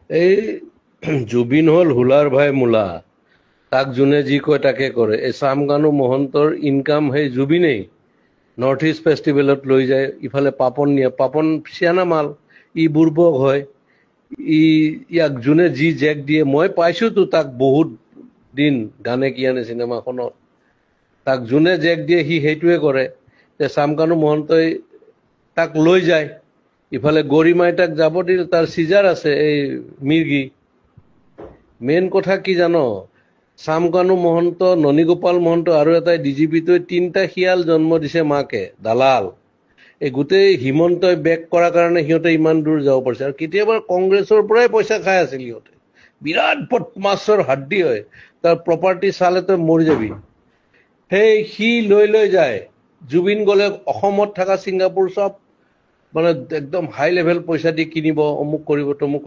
এই জুবিন হল হুলাৰ ভাই মূলা, তাক যোনে যি কয় তাকে কৰে। এই চামকানু মহন্তৰ ইনকাম সেই জুবিনেই। নৰ্থ ইষ্ট ফেষ্টিভেলত লৈ যায়, ইফালে পাপন নিয়ে, পাপন চিয়ানা মাল, ই বুৰ্বক হয়। ইয়াক যোনে যি জেক দিয়ে, মই পাইছোতো তাক বহুত দিন গানে কি আনে চিনেমাখনত, তাক যোনে জেক দিয়ে সি সেইটোৱে কৰে। চামকানু মহন্তই তাক লৈ যায়, ইফালে গৰিমাই তাক যাব দিল, তাৰ চিজাৰ আছে এই মিৰ্গি। মেইন কথা কি জানো, চামকানু মহন্ত, ননীগোপাল মহন্ত আৰু এটাই ডিজিপিটোৱে 3টা শিয়াল জন্ম দিছে মাকে, দালাল। এই গোটেই হিমন্তই বেক কৰাৰ কাৰণে সিহঁতে ইমান দূৰ যাব পাৰিছে। আৰু কেতিয়াবা কংগ্ৰেছৰ পৰাই পইচা খাই আছিল সিহঁতে, বিৰাট বদমাছৰ হাড্ডি হয়, তাৰ প্ৰপাৰ্টি চালে তই মৰি যাবি। সেই সি লৈ যায়। জুবিন গলে অসমত থকা ছিংগাপুৰ চব মানে একদম হাই লেভেল পইচা দি কিনিব, অমুক কৰিব তমুক